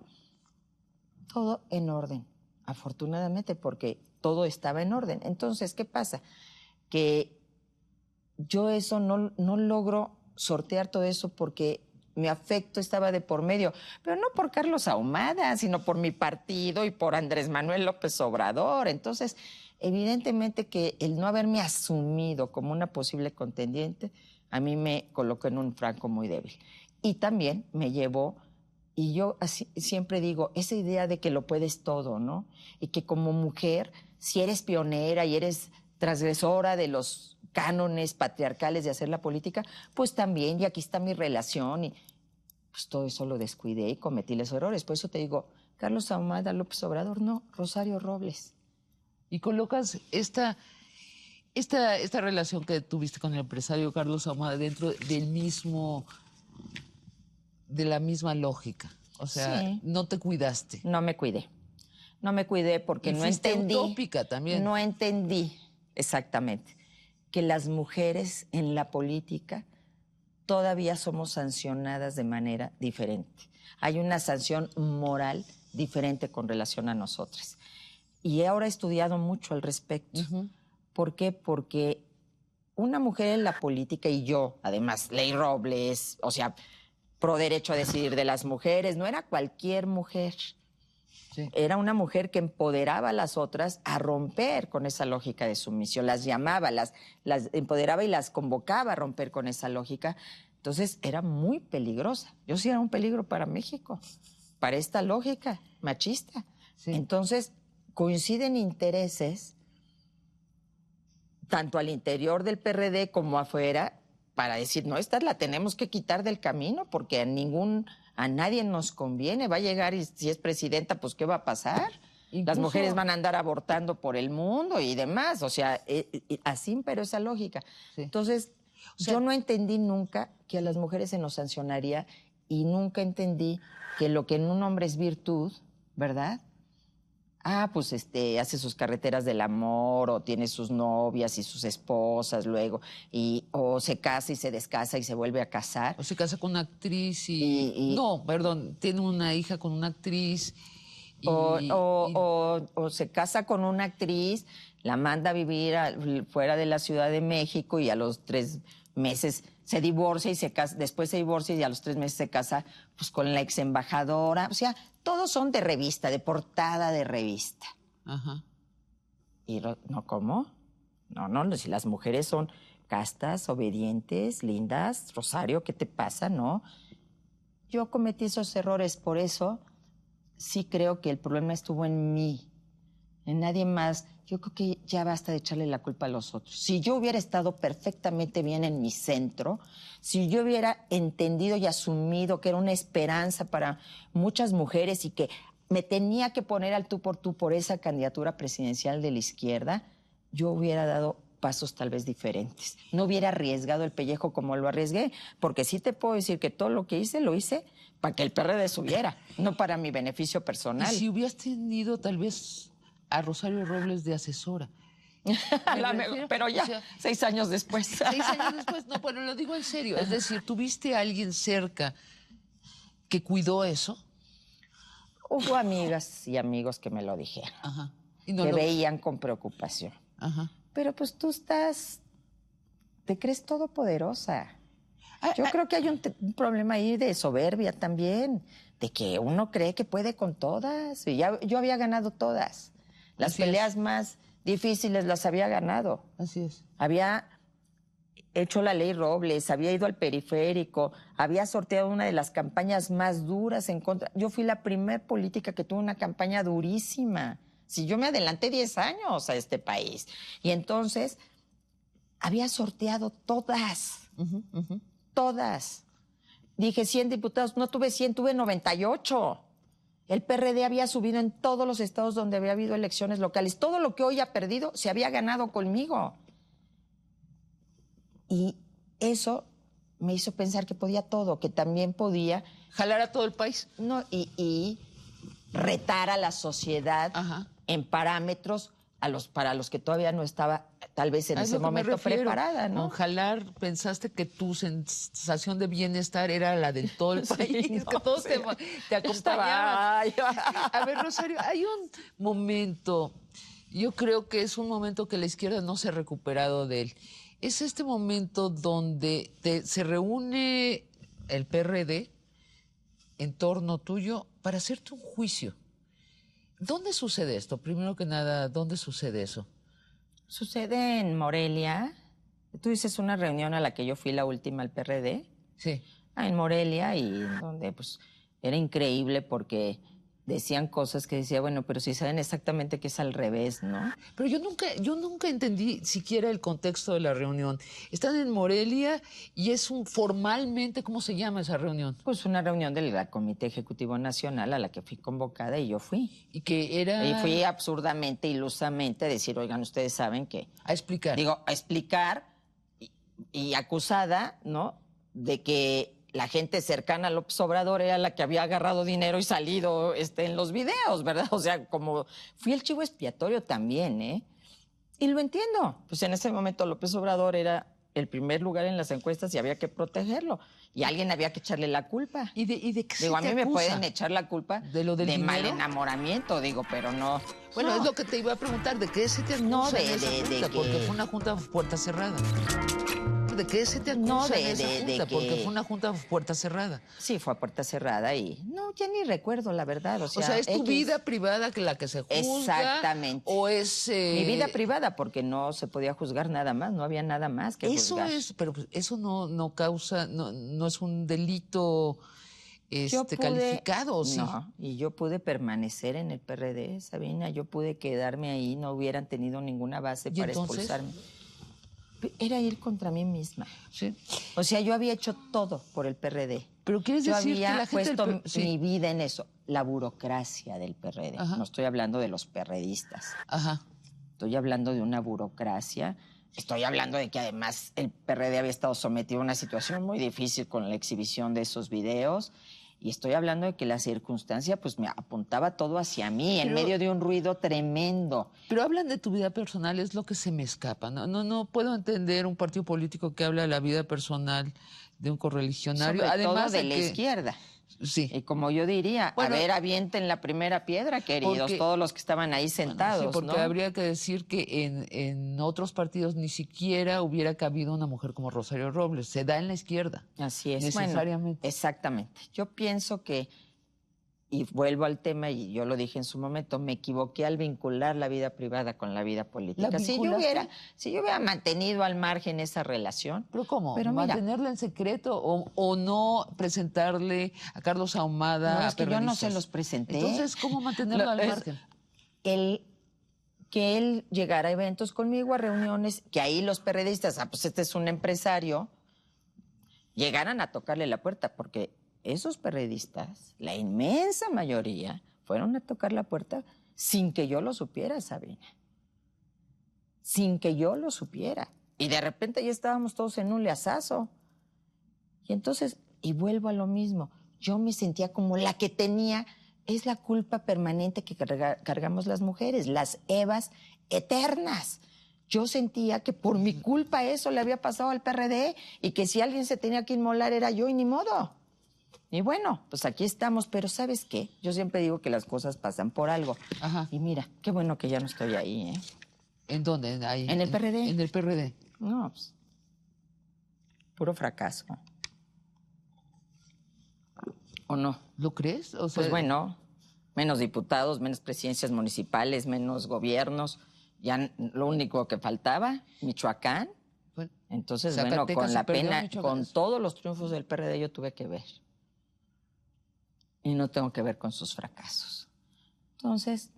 Todo en orden, afortunadamente, porque todo estaba en orden. Entonces, ¿qué pasa? Que yo eso no logro sortear todo eso porque mi afecto estaba de por medio, pero no por Carlos Ahumada, sino por mi partido y por Andrés Manuel López Obrador. Entonces, evidentemente que el no haberme asumido como una posible contendiente, a mí me colocó en un franco muy débil. Y también me llevó, y yo así, siempre digo, esa idea de que lo puedes todo, ¿no? Y que como mujer, si eres pionera y eres transgresora de los cánones patriarcales de hacer la política, pues también, y aquí está mi relación, y pues todo eso lo descuidé y cometí los errores. Por eso te digo, Carlos Ahumada López Obrador, no, Rosario Robles. Y colocas esta relación que tuviste con el empresario Carlos Ahumada dentro de la misma lógica. O sea, Sí. no te cuidaste. No me cuidé. No me cuidé porque Y no fuiste entendí. utópica también. No entendí exactamente que las mujeres en la política todavía somos sancionadas de manera diferente. Hay una sanción moral diferente con relación a nosotras. Y ahora he estudiado mucho al respecto. ¿Por qué? Porque una mujer en la política, y yo, además, Ley Robles, o sea, pro derecho a decidir de las mujeres, no era cualquier mujer. Sí. Era una mujer que empoderaba a las otras a romper con esa lógica de sumisión, las llamaba, las empoderaba y las convocaba a romper con esa lógica. Entonces era muy peligrosa. Yo sí era un peligro para México, para esta lógica machista. Sí. Entonces coinciden intereses, tanto al interior del PRD como afuera, para decir, no, esta la tenemos que quitar del camino porque a nadie nos conviene. Va a llegar y si es presidenta, pues ¿qué va a pasar? Las mujeres van a andar abortando por el mundo y demás. O sea, así, pero esa lógica. Sí. Entonces, yo no entendí nunca que a las mujeres se nos sancionaría y nunca entendí que lo que en un hombre es virtud, ¿verdad? Pues hace sus carreteras del amor, o tiene sus novias y sus esposas luego, o se casa y se descasa y se vuelve a casar. O se casa con una actriz no, perdón, tiene una hija con una actriz. O se casa con una actriz, la manda a vivir fuera de la Ciudad de México y a los 3 meses se divorcia y se casa, después se divorcia y a los 3 meses se casa pues con la ex embajadora. O sea, todos son de revista, de portada de revista. Ajá. Y no, ¿cómo? No, si las mujeres son castas, obedientes, lindas, Rosario, ¿qué te pasa? No. Yo cometí esos errores, por eso sí creo que el problema estuvo en mí. en nadie más. Yo creo que ya basta de echarle la culpa a los otros. Si yo hubiera estado perfectamente bien en mi centro, si yo hubiera entendido y asumido que era una esperanza para muchas mujeres y que me tenía que poner al tú por esa candidatura presidencial de la izquierda, yo hubiera dado pasos tal vez diferentes. No hubiera arriesgado el pellejo como lo arriesgué, porque sí te puedo decir que todo lo que hice, lo hice para que el PRD subiera, no para mi beneficio personal. Y si hubieras tenido tal vez a Rosario Robles de asesora. Pero ya, o sea, 6 años después. 6 años después, no, pero lo digo en serio. Es decir, ¿tuviste a alguien cerca que cuidó eso? Hubo amigas y amigos que me lo dijeron, Ajá. Y no que lo... veían con preocupación. Ajá. Pero pues tú te crees todopoderosa. Yo creo que hay un problema ahí de soberbia también, de que uno cree que puede con todas. Y yo había ganado todas. Las Así peleas es. más difíciles las había ganado. Así es. Había hecho la ley Robles, había ido al periférico, había sorteado una de las campañas más duras en contra. Yo fui la primer política que tuvo una campaña durísima. Si yo me adelanté 10 años a este país. Y entonces había sorteado todas. Todas. Dije 100 diputados, no tuve 100, tuve 98. El PRD había subido en todos los estados donde había habido elecciones locales. Todo lo que hoy ha perdido se había ganado conmigo. Y eso me hizo pensar que podía todo, que también podía ¿Jalar a todo el país? no, y retar a la sociedad Ajá. en parámetros para los que todavía no estaba tal vez en Es ese lo que me momento refiero. preparada, ¿no? Con jalar, pensaste que tu sensación de bienestar era la de todo el país, no, que todos sí. te acompañaban. Estaba- A ver, Rosario, hay un momento, yo creo que es un momento que la izquierda no se ha recuperado de él. Es este momento donde se reúne el PRD en torno tuyo para hacerte un juicio. ¿Dónde sucede esto? Primero que nada, ¿dónde sucede eso? Sucede en Morelia. Tú dices una reunión a la que yo fui la última al PRD. Sí. En Morelia, y donde pues era increíble porque decían cosas que decía, bueno, pero si saben exactamente que es al revés, ¿no? Pero yo nunca entendí siquiera el contexto de la reunión. Están en Morelia y es formalmente, ¿cómo se llama esa reunión? Pues una reunión del Comité Ejecutivo Nacional a la que fui convocada y yo fui. Y que era... Y fui absurdamente, ilusamente a decir, oigan, ustedes saben que... A explicar. Digo, a explicar y acusada, ¿no? De que la gente cercana a López Obrador era la que había agarrado dinero y salido en los videos, ¿verdad? O sea, como fui el chivo expiatorio también, ¿eh? Y lo entiendo. Pues en ese momento López Obrador era el primer lugar en las encuestas y había que protegerlo. Y a alguien había que echarle la culpa. ¿Y de qué Digo, se a te mí me acusa? pueden echar la culpa ¿De lo del de mal dinero? enamoramiento, digo, pero no. Bueno, no. es lo que te iba a preguntar, ¿de qué se te acusa No, en esa junta? que- Porque fue una junta a puerta cerrada. ¿De qué se te acusa No, en esa junta? Porque que- fue una junta a puerta cerrada. Sí, fue a puerta cerrada y no, ya ni recuerdo la verdad. O O sea, ¿es tu X. vida privada que la que se juzga? Exactamente. ¿O es...? Mi vida privada, porque no se podía juzgar nada más, no había nada más que Eso juzgar. pero pues, eso no causa, no es un delito calificado, ¿o sí? No, y yo pude permanecer en el PRD, Sabina, yo pude quedarme ahí, no hubieran tenido ninguna base ¿Y para entonces? expulsarme. Era ir contra mí misma. Sí. O sea, yo había hecho todo por el PRD. Pero quieres Yo decir que había la gente del puesto sí. mi vida en eso, la burocracia del PRD. Ajá. No estoy hablando de los perredistas. Ajá. Estoy hablando de una burocracia. Estoy hablando de que además el PRD había estado sometido a una situación muy difícil con la exhibición de esos videos. Y estoy hablando de que la circunstancia pues me apuntaba todo hacia mí, en Pero- medio de un ruido tremendo. Pero hablan de tu vida personal, es lo que se me escapa. No puedo entender un partido político que habla de la vida personal de un correligionario. Sobre Además todo de de la que- izquierda. Sí. Y como yo diría, Bueno, a ver, avienten la primera piedra, queridos, porque- todos los que estaban ahí sentados, Sí, porque ¿no? habría que decir que en otros partidos ni siquiera hubiera cabido una mujer como Rosario Robles. Se da en la izquierda. Así es. Necesariamente. Bueno, exactamente. Yo pienso que, y vuelvo al tema, y yo lo dije en su momento, me equivoqué al vincular la vida privada con la vida política. ¿La Si yo vinculaste? hubiera mantenido al margen esa relación, ¿Pero cómo? Pero mira- ¿Mantenerla en secreto o no presentarle a Carlos Ahumada no a es que yo no se periodistas? los presenté. Entonces, ¿cómo mantenerlo Lo- al es- margen? El que él llegara a eventos conmigo, a reuniones, que ahí los perredistas, pues este es un empresario, llegaran a tocarle la puerta, porque esos perredistas, la inmensa mayoría, fueron a tocar la puerta sin que yo lo supiera, Sabina. Sin que yo lo supiera. Y de repente ya estábamos todos en un leazazo. Y entonces, y vuelvo a lo mismo, yo me sentía como la que tenía, es la culpa permanente que cargamos las mujeres, las Evas eternas. Yo sentía que por mi culpa eso le había pasado al PRD y que si alguien se tenía que inmolar era yo y ni modo. Y bueno, pues aquí estamos, pero ¿sabes qué? Yo siempre digo que las cosas pasan por algo. Ajá. Y mira, qué bueno que ya no estoy ahí, ¿eh? ¿En dónde? Ahí, En el PRD. En el PRD. No, pues, puro fracaso. ¿O no? ¿Lo crees? O sea, Pues bueno, menos diputados, menos presidencias municipales, menos gobiernos. Ya lo único que faltaba, Michoacán. bueno, Entonces, Zacatecas bueno, con se la perdió, pena, Michoacán. con todos los triunfos del PRD yo tuve que ver. Y no tengo que ver con sus fracasos. Entonces,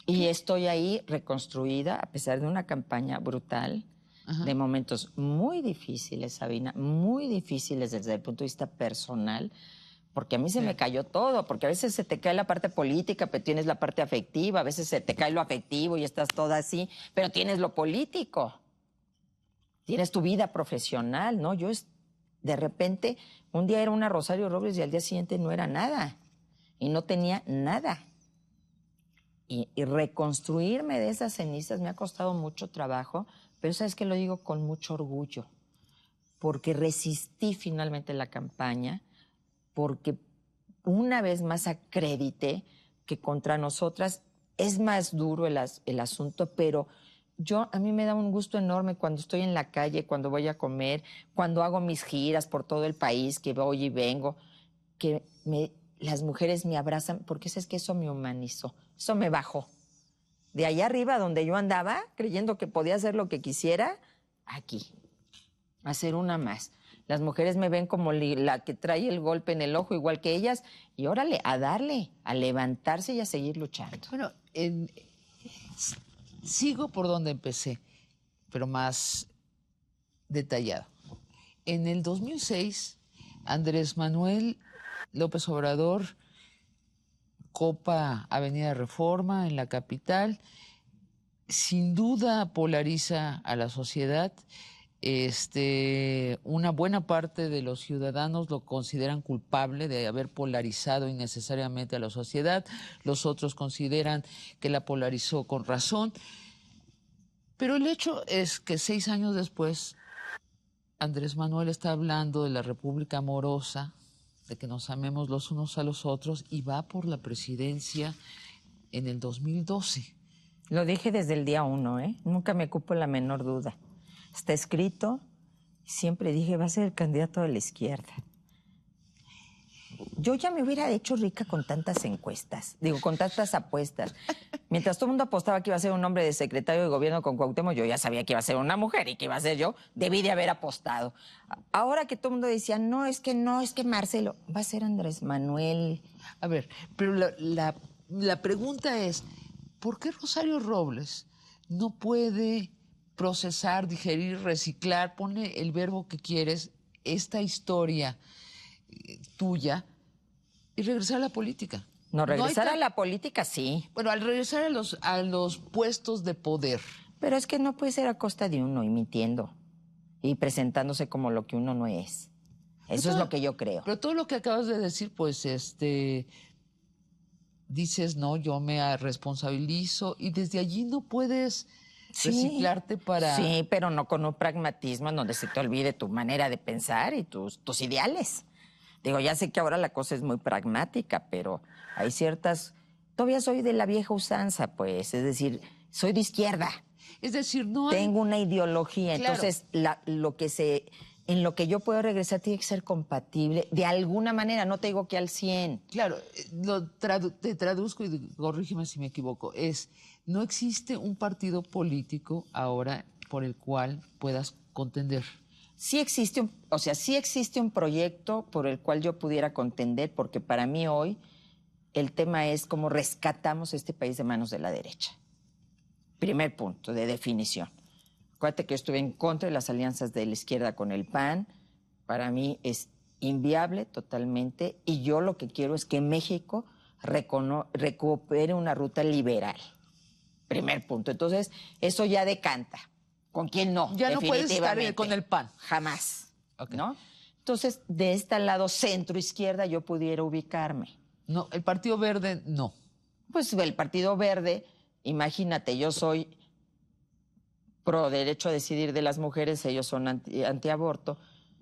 y estoy ahí reconstruida a pesar de una campaña brutal, Ajá. de momentos muy difíciles, Sabina, muy difíciles desde el punto de vista personal, porque a mí se me cayó todo, porque a veces se te cae la parte política, pero tienes la parte afectiva, a veces se te cae lo afectivo y estás toda así, pero tienes lo político, tienes tu vida profesional, ¿no? De repente, un día era una Rosario Robles y al día siguiente no era nada, y no tenía nada. Y reconstruirme de esas cenizas me ha costado mucho trabajo, pero sabes que lo digo con mucho orgullo, porque resistí finalmente la campaña, porque una vez más acredité que contra nosotras es más duro el asunto, pero a mí me da un gusto enorme cuando estoy en la calle, cuando voy a comer, cuando hago mis giras por todo el país, que voy y vengo, que las mujeres me abrazan, porque es que eso me humanizó, eso me bajó. De allá arriba, donde yo andaba, creyendo que podía hacer lo que quisiera, aquí, hacer una más. Las mujeres me ven como la que trae el golpe en el ojo, igual que ellas, y órale, a darle, a levantarse y a seguir luchando. Bueno, sigo por donde empecé, pero más detallado. En el 2006, Andrés Manuel López Obrador copa Avenida Reforma en la capital, sin duda polariza a la sociedad. Una buena parte de los ciudadanos lo consideran culpable de haber polarizado innecesariamente a la sociedad, los otros consideran que la polarizó con razón, pero el hecho es que 6 años después Andrés Manuel está hablando de la República Amorosa, de que nos amemos los unos a los otros, y va por la presidencia en el 2012. Lo dije desde el día 1, ¿eh? Nunca me cupo la menor duda. Está escrito, siempre dije, va a ser el candidato de la izquierda. Yo ya me hubiera hecho rica con tantas encuestas, con tantas apuestas. Mientras todo el mundo apostaba que iba a ser un hombre de secretario de gobierno con Cuauhtémoc, yo ya sabía que iba a ser una mujer y que iba a ser yo, debí de haber apostado. Ahora que todo el mundo decía, no, es que Marcelo, va a ser Andrés Manuel. A ver, pero la pregunta es, ¿por qué Rosario Robles no puede procesar, digerir, reciclar, pone el verbo que quieres, esta historia tuya y regresar a la política? No, regresar a la política, sí. Bueno, al regresar a los puestos de poder. Pero es que no puede ser a costa de uno y mintiendo y presentándose como lo que uno no es. Eso es lo que yo creo. Pero todo lo que acabas de decir, pues, dices, no, yo me responsabilizo y desde allí no puedes reciclarte para... Sí, pero no con un pragmatismo en donde se te olvide tu manera de pensar y tus ideales. Digo, ya sé que ahora la cosa es muy pragmática, pero hay ciertas... Todavía soy de la vieja usanza, pues, es decir, soy de izquierda. Es decir, no hay... Tengo una ideología, Claro. entonces en lo que yo puedo regresar tiene que ser compatible de alguna manera, no te digo que al 100. Claro, te traduzco y corrígeme si me equivoco. No existe un partido político ahora por el cual puedas contender. Sí existe un proyecto por el cual yo pudiera contender, porque para mí hoy el tema es cómo rescatamos este país de manos de la derecha. Primer punto de definición. Acuérdate que yo estuve en contra de las alianzas de la izquierda con el PAN. Para mí es inviable totalmente y yo lo que quiero es que México recupere una ruta liberal. Primer punto. Entonces, eso ya decanta. ¿Con quién no? Ya no puedes estar con el PAN. Jamás. Okay. ¿No? Entonces, de este lado centro-izquierda yo pudiera ubicarme. No, el Partido Verde no. Pues el Partido Verde, imagínate, yo soy pro derecho a decidir de las mujeres, ellos son antiaborto,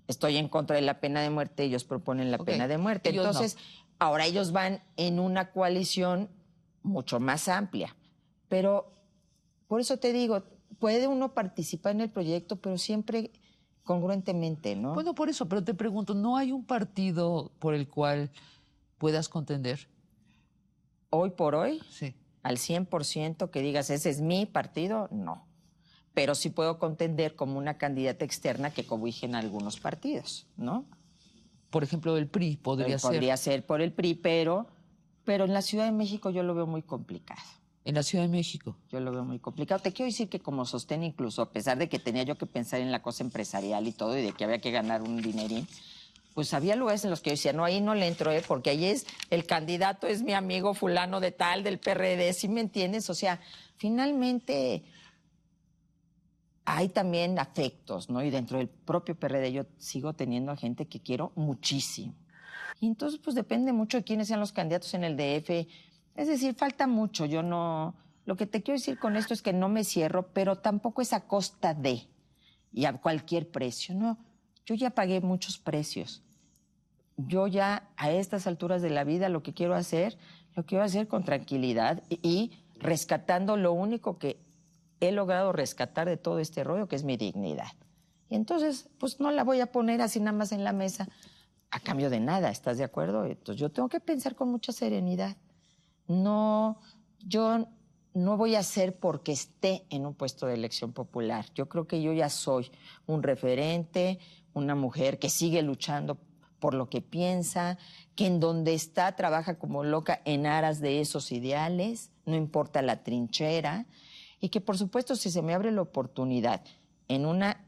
estoy en contra de la pena de muerte, ellos proponen la pena de muerte. Ellos entonces, ahora ellos van en una coalición mucho más amplia. Pero, por eso te digo, puede uno participar en el proyecto, pero siempre congruentemente, ¿no? Bueno, por eso, pero te pregunto, ¿no hay un partido por el cual puedas contender? Hoy por hoy, sí, al 100% que digas, ese es mi partido, no. Pero sí puedo contender como una candidata externa que cobijen algunos partidos, ¿no? Por ejemplo, el PRI podría ser. Podría ser por el PRI, pero en la Ciudad de México yo lo veo muy complicado. En la Ciudad de México. Yo lo veo muy complicado. Te quiero decir que como sostén incluso, a pesar de que tenía yo que pensar en la cosa empresarial y todo, y de que había que ganar un dinerín, pues había lugares en los que yo decía, no, ahí no le entro, porque ahí es, el candidato es mi amigo fulano de tal, del PRD, ¿sí me entiendes? O sea, finalmente hay también afectos, ¿no? Y dentro del propio PRD yo sigo teniendo a gente que quiero muchísimo. Y entonces, pues depende mucho de quiénes sean los candidatos en el DF. Es decir, falta mucho. Yo no... Lo que te quiero decir con esto es que no me cierro, pero tampoco es a costa de y a cualquier precio, ¿no? Yo ya pagué muchos precios. Yo ya, a estas alturas de la vida, lo quiero hacer con tranquilidad y rescatando lo único que he logrado rescatar de todo este rollo, que es mi dignidad. Y entonces, pues no la voy a poner así nada más en la mesa a cambio de nada, ¿estás de acuerdo? Entonces yo tengo que pensar con mucha serenidad. No, yo no voy a hacer porque esté en un puesto de elección popular. Yo creo que yo ya soy un referente, una mujer que sigue luchando por lo que piensa, que en donde está trabaja como loca en aras de esos ideales, no importa la trinchera, y que por supuesto si se me abre la oportunidad en una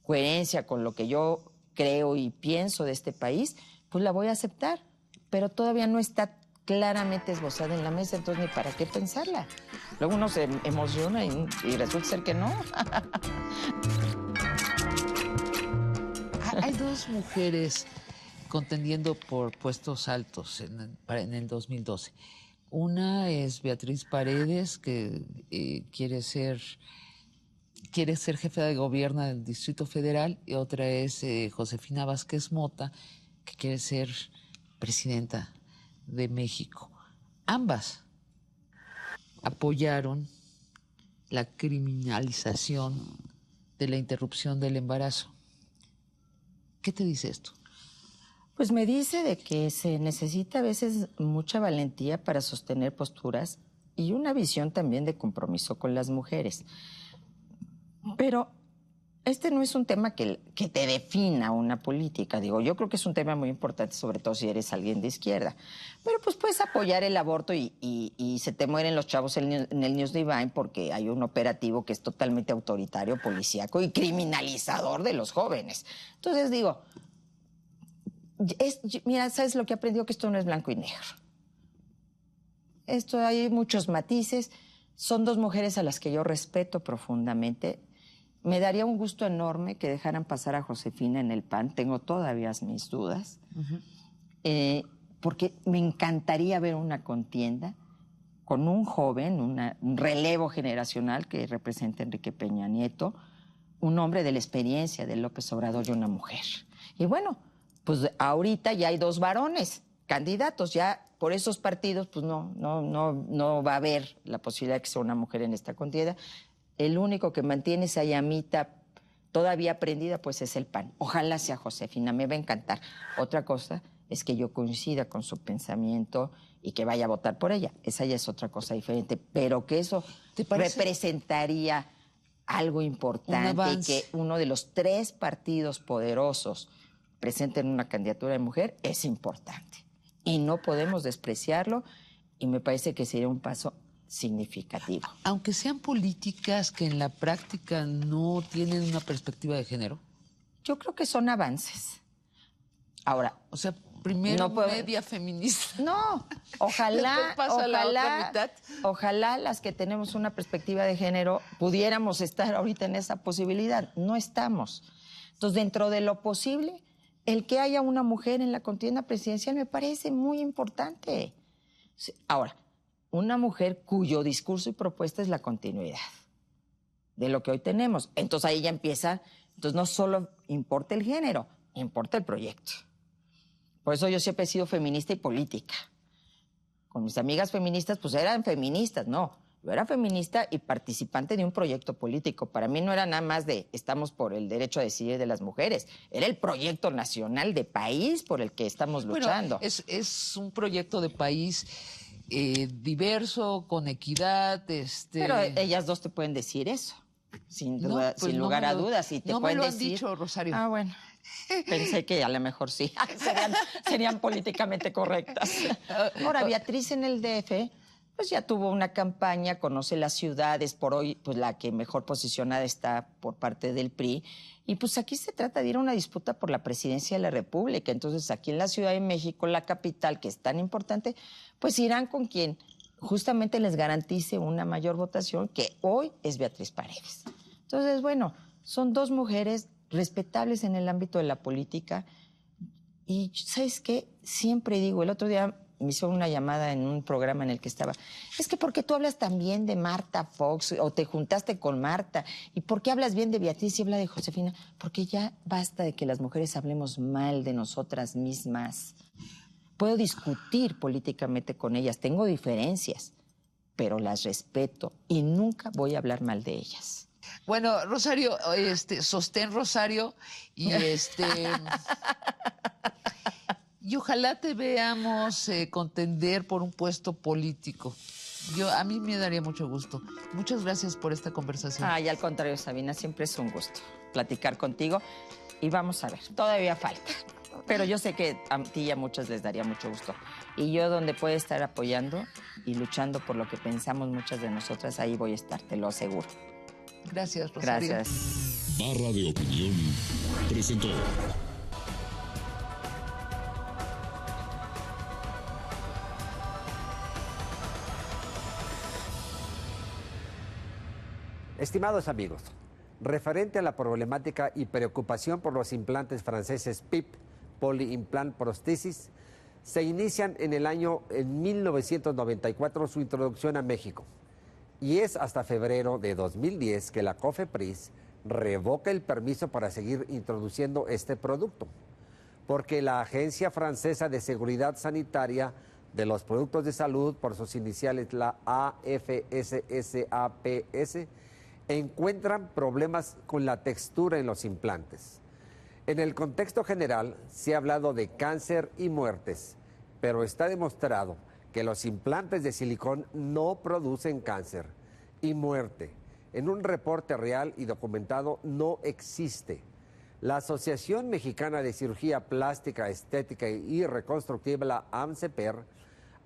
coherencia con lo que yo creo y pienso de este país, pues la voy a aceptar, pero todavía no está claramente esbozada en la mesa, entonces ni para qué pensarla. Luego uno se emociona y resulta ser que no. Hay dos mujeres contendiendo por puestos altos en el 2012. Una es Beatriz Paredes, que quiere ser jefa de gobierno del Distrito Federal, y otra es Josefina Vázquez Mota, que quiere ser presidenta de México. Ambas apoyaron la criminalización de la interrupción del embarazo. ¿Qué te dice esto? Pues me dice de que se necesita a veces mucha valentía para sostener posturas y una visión también de compromiso con las mujeres. Pero este no es un tema que te defina una política. Digo, yo creo que es un tema muy importante, sobre todo si eres alguien de izquierda. Pero pues puedes apoyar el aborto y se te mueren los chavos en el News Divine porque hay un operativo que es totalmente autoritario, policíaco y criminalizador de los jóvenes. Entonces digo, mira, ¿sabes lo que he aprendido? Que esto no es blanco y negro. Esto hay muchos matices. Son dos mujeres a las que yo respeto profundamente. Me daría un gusto enorme que dejaran pasar a Josefina en el PAN. Tengo todavía mis dudas. Porque me encantaría ver una contienda con un joven, un relevo generacional que represente a Enrique Peña Nieto, un hombre de la experiencia de López Obrador y una mujer. Y bueno, pues ahorita ya hay dos varones candidatos, ya por esos partidos pues no va a haber la posibilidad de que sea una mujer en esta contienda. El único que mantiene esa llamita todavía prendida pues es el PAN. Ojalá sea Josefina, me va a encantar. Otra cosa es que yo coincida con su pensamiento y que vaya a votar por ella. Esa ya es otra cosa diferente, pero que eso representaría algo importante y que uno de los tres partidos poderosos presenten una candidatura de mujer es importante. Y no podemos despreciarlo y me parece que sería un paso significativo. Aunque sean políticas que en la práctica no tienen una perspectiva de género. Yo creo que son avances. Ahora, O sea, primero no puedo... media feminista. No, ojalá, Después pasa la otra mitad. ojalá las que tenemos una perspectiva de género pudiéramos estar ahorita en esa posibilidad. No estamos. Entonces, dentro de lo posible, el que haya una mujer en la contienda presidencial me parece muy importante. Ahora, una mujer cuyo discurso y propuesta es la continuidad de lo que hoy tenemos. Entonces ahí ya empieza, entonces no solo importa el género, importa el proyecto. Por eso yo siempre he sido feminista y política. Con mis amigas feministas, pues eran feministas, no. Yo era feminista y participante de un proyecto político. Para mí no era nada más de estamos por el derecho a decidir de las mujeres. Era el proyecto nacional de país por el que estamos luchando. Bueno, es un proyecto de país diverso, con equidad. Pero ellas dos te pueden decir eso, sin duda, pues sin lugar a dudas. Y te no pueden me lo han decir, dicho, Rosario. Ah, bueno. Pensé que a lo mejor sí. serían políticamente correctas. Ahora, Beatriz en el DF, pues ya tuvo una campaña, conoce las ciudades, por hoy, pues la que mejor posicionada está por parte del PRI. Y pues aquí se trata de ir a una disputa por la presidencia de la República. Entonces, aquí en la Ciudad de México, la capital, que es tan importante, pues irán con quien justamente les garantice una mayor votación, que hoy es Beatriz Paredes. Entonces, bueno, son dos mujeres respetables en el ámbito de la política. Y, ¿sabes qué? Siempre digo, el otro día me hizo una llamada en un programa en el que estaba, es que ¿por qué tú hablas tan bien de Marta Fox o te juntaste con Marta? ¿Y por qué hablas bien de Beatriz y habla de Josefina? Porque ya basta de que las mujeres hablemos mal de nosotras mismas. Puedo discutir políticamente con ellas, tengo diferencias, pero las respeto y nunca voy a hablar mal de ellas. Bueno, Rosario, sostén Rosario y y ojalá te veamos contender por un puesto político. A mí me daría mucho gusto. Muchas gracias por esta conversación. Ay, al contrario, Sabina, siempre es un gusto platicar contigo y vamos a ver, todavía falta. Pero yo sé que a ti y a muchos les daría mucho gusto. Y yo donde pueda estar apoyando y luchando por lo que pensamos muchas de nosotras, ahí voy a estar, te lo aseguro. Gracias, Rosario. Gracias. Barra de Opinión presentó. Estimados amigos, referente a la problemática y preocupación por los implantes franceses PIP, Poly-Implant Prosthesis, se inician en 1994 su introducción a México. Y es hasta febrero de 2010 que la COFEPRIS revoca el permiso para seguir introduciendo este producto, porque la Agencia Francesa de Seguridad Sanitaria de los Productos de Salud, por sus iniciales la AFSSAPS, encuentran problemas con la textura en los implantes. En el contexto general se ha hablado de cáncer y muertes, pero está demostrado que los implantes de silicón no producen cáncer y muerte. En un reporte real y documentado no existe. La Asociación Mexicana de Cirugía Plástica, Estética y Reconstructiva, la AMCEPER,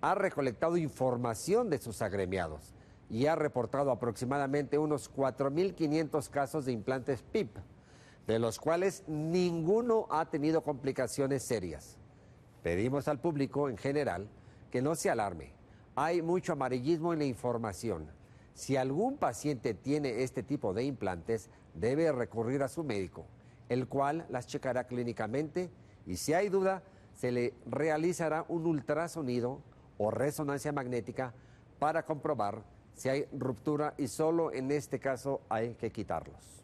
ha recolectado información de sus agremiados y ha reportado aproximadamente unos 4.500 casos de implantes PIP, de los cuales ninguno ha tenido complicaciones serias. Pedimos al público en general que no se alarme. Hay mucho amarillismo en la información. Si algún paciente tiene este tipo de implantes, debe recurrir a su médico, el cual las checará clínicamente y si hay duda, se le realizará un ultrasonido o resonancia magnética para comprobar si hay ruptura y solo en este caso hay que quitarlos.